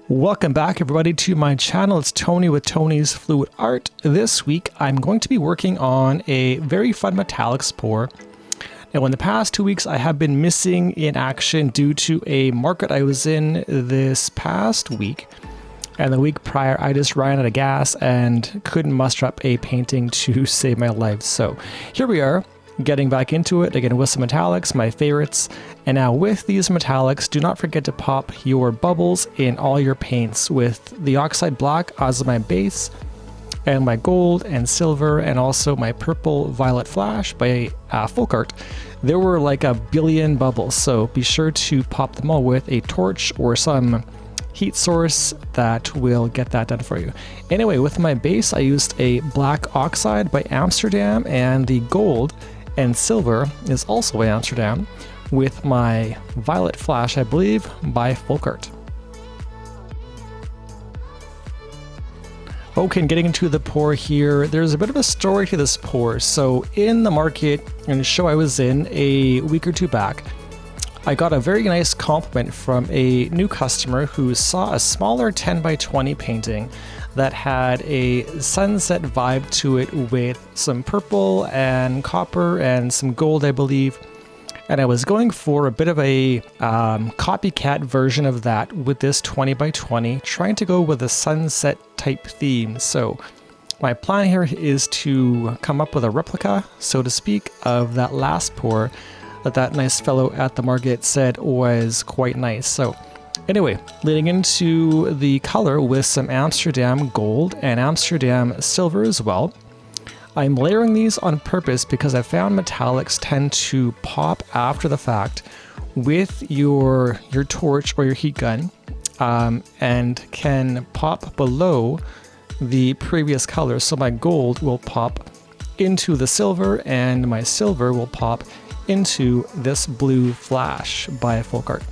Welcome back everybody to my channel. It's Tony with Tony's Fluid Art. This week I'm going to be working on a very fun metallics pour. Now in the past 2 weeks I have been missing in action due to a market I was in this past week. And the week prior I just ran out of gas and couldn't muster up a painting to save my life. So here we are, getting back into it again with some metallics, my favorites. And now with these metallics, do not forget to pop your bubbles in all your paints with the oxide black as my base, and my gold and silver, and also my purple violet flash by FolkArt. There were like a billion bubbles, so be sure to pop them all with a torch or some heat source that will get that done for you. Anyway, with my base I used a black oxide by Amsterdam, and the gold and silver is also by Amsterdam, with my violet flash, I believe, by FolkArt. Okay, and getting into the pour here, there's a bit of a story to this pour. So in the market and the show I was in a week or two back, I got a very nice compliment from a new customer who saw a smaller 10 by 20 painting that had a sunset vibe to it with some purple and copper and some gold, I believe. And I was going for a bit of a copycat version of that with this 20 by 20, trying to go with a sunset type theme. So my plan here is to come up with a replica, so to speak, of that last pour that nice fellow at the market said was quite nice. So anyway, leading into the color with some Amsterdam Gold and Amsterdam Silver as well. I'm layering these on purpose because I found metallics tend to pop after the fact with your torch or your heat gun, and can pop below the previous color. So my gold will pop into the silver and my silver will pop into this blue flash by FolkArt.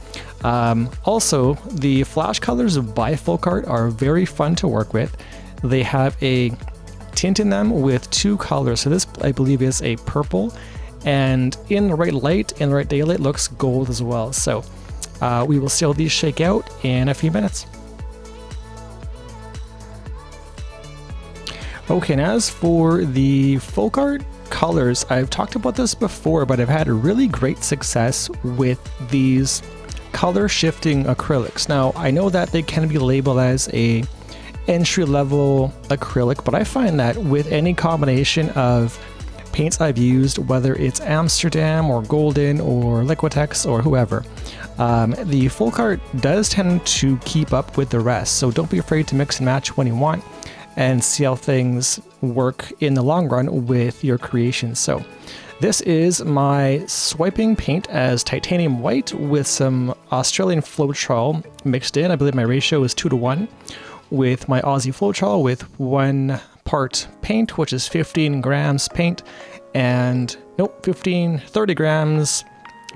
Also, the flash colors by FolkArt are very fun to work with. They have a tint in them with two colors. So this, I believe, is a purple, and in the right light, in the right daylight, looks gold as well. So we will see how these shake out in a few minutes. Okay, and as for the FolkArt colors, I've talked about this before, but I've had a really great success with these color shifting acrylics. Now, I know that they can be labeled as a entry-level acrylic, but I find that with any combination of paints I've used, whether it's Amsterdam or Golden or Liquitex or whoever, the FolkArt does tend to keep up with the rest. So don't be afraid to mix and match when you want and see how things work in the long run with your creations. So this is my swiping paint as titanium white with some Australian Floetrol mixed in. I believe my ratio is 2:1 with my Aussie Floetrol with 1 part paint, which is 15 grams paint, and 30 grams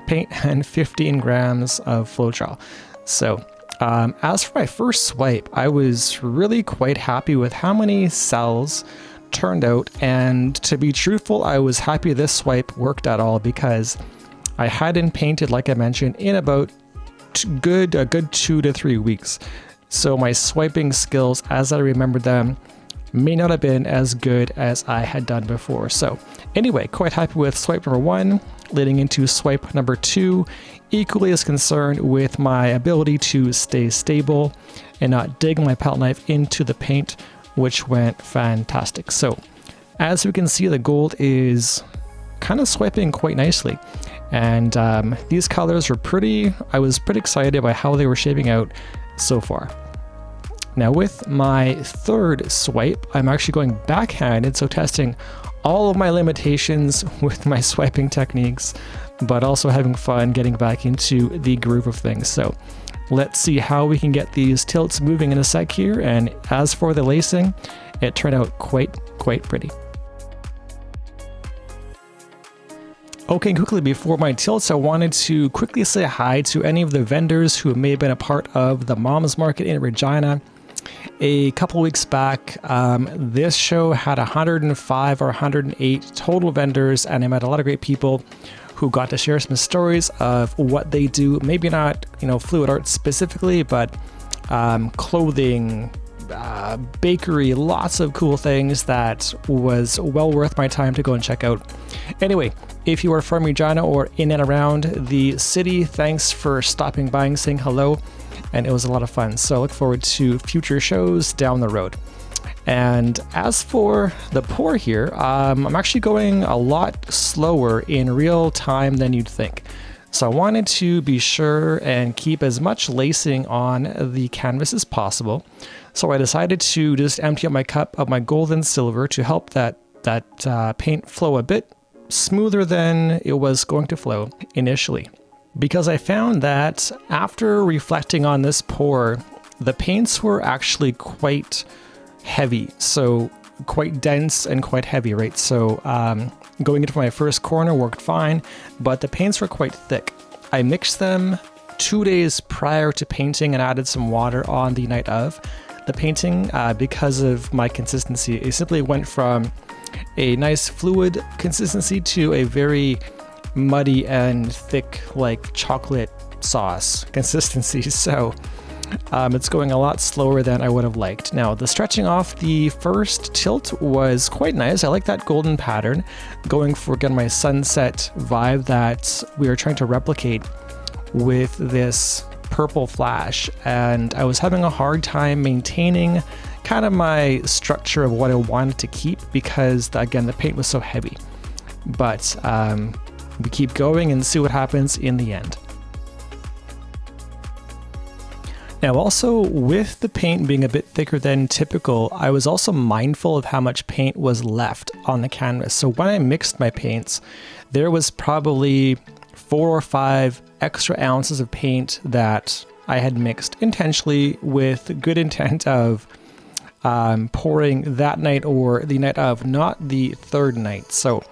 paint and 15 grams of Floetrol. So as for my first swipe, I was really quite happy with how many cells turned out, and to be truthful, I was happy this swipe worked at all because I hadn't painted, like I mentioned, in about a good 2 to 3 weeks. So my swiping skills, as I remember them, may not have been as good as I had done before. So anyway, quite happy with swipe number 1, leading into swipe number 2. Equally as concerned with my ability to stay stable and not dig my palette knife into the paint, which went fantastic. So as we can see, the gold is kind of swiping quite nicely, and these colors were I was pretty excited by how they were shaping out so far. Now with my third swipe, I'm actually going backhanded, so testing all of my limitations with my swiping techniques, but also having fun getting back into the groove of things. So let's see how we can get these tilts moving in a sec here. And as for the lacing, it turned out quite pretty. Okay, quickly before my tilts, I wanted to quickly say hi to any of the vendors who may have been a part of the Mom's Market in Regina. A couple weeks back, this show had 105 or 108 total vendors, and I met a lot of great people who got to share some stories of what they do. Maybe not, fluid art specifically, but clothing, bakery, lots of cool things that was well worth my time to go and check out. Anyway, if you are from Regina or in and around the city, thanks for stopping by and saying hello, and it was a lot of fun. So I look forward to future shows down the road. And as for the pour here, I'm actually going a lot slower in real time than you'd think. So I wanted to be sure and keep as much lacing on the canvas as possible. So I decided to just empty out my cup of my gold and silver to help that paint flow a bit smoother than it was going to flow initially. Because I found that after reflecting on this pour, the paints were actually quite heavy, so quite dense and quite heavy, right? So going into my first corner worked fine, but the paints were quite thick. I mixed them 2 days prior to painting and added some water on the night of the painting because of my consistency. It simply went from a nice fluid consistency to a very muddy and thick, like chocolate sauce consistency. So it's going a lot slower than I would have liked. Now, the stretching off the first tilt was quite nice. I like that golden pattern, going for, again, my sunset vibe that we were trying to replicate with this purple flash. And I was having a hard time maintaining kind of my structure of what I wanted to keep because, again, the paint was so heavy. But we keep going and see what happens in the end. Now, also with the paint being a bit thicker than typical, I was also mindful of how much paint was left on the canvas. So when I mixed my paints, there was probably 4 or 5 extra ounces of paint that I had mixed intentionally with good intent of pouring that night or the night of, not the third night. So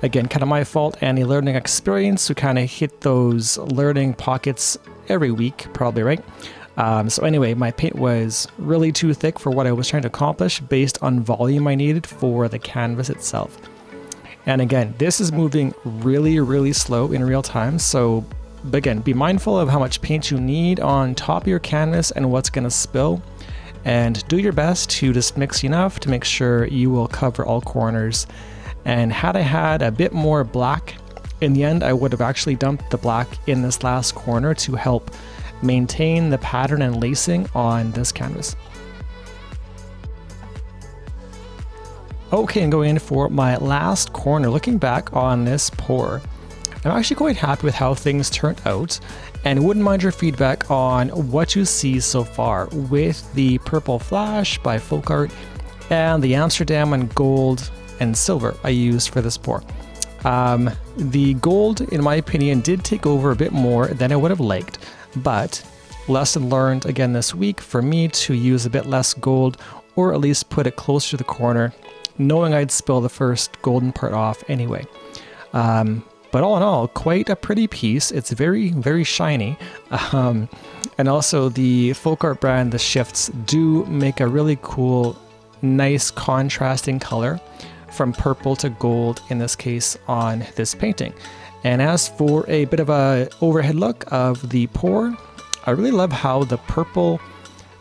again, kind of my fault and a learning experience to kind of hit those learning pockets every week, probably, right? So anyway, my paint was really too thick for what I was trying to accomplish based on volume I needed for the canvas itself. And again, this is moving really, really slow in real time. So again, be mindful of how much paint you need on top of your canvas and what's going to spill. And do your best to just mix enough to make sure you will cover all corners. And had I had a bit more black in the end, I would have actually dumped the black in this last corner to help maintain the pattern and lacing on this canvas. Okay, and going in for my last corner, looking back on this pour, I'm actually quite happy with how things turned out and wouldn't mind your feedback on what you see so far with the purple flash by FolkArt and the Amsterdam Gold and Silver I used for this pour. The gold, in my opinion, did take over a bit more than I would have liked, but lesson learned again this week for me to use a bit less gold, or at least put it closer to the corner, knowing I'd spill the first golden part off anyway. But all in all, quite a pretty piece. It's very, very shiny. And also the FolkArt brand, the shifts do make a really cool, nice contrasting color from purple to gold, in this case, on this painting. And as for a bit of a overhead look of the pour, I really love how the purple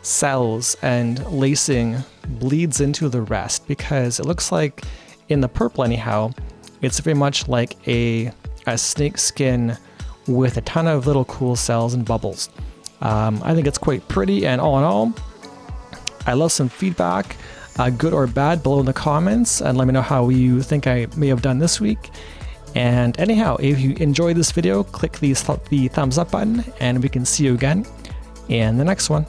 cells and lacing bleeds into the rest, because it looks like in the purple anyhow, it's very much like a snake skin with a ton of little cool cells and bubbles. I think it's quite pretty, and all in all, I love some feedback, good or bad, below in the comments, and let me know how you think I may have done this week. And anyhow, if you enjoyed this video, click the thumbs up button, and we can see you again in the next one.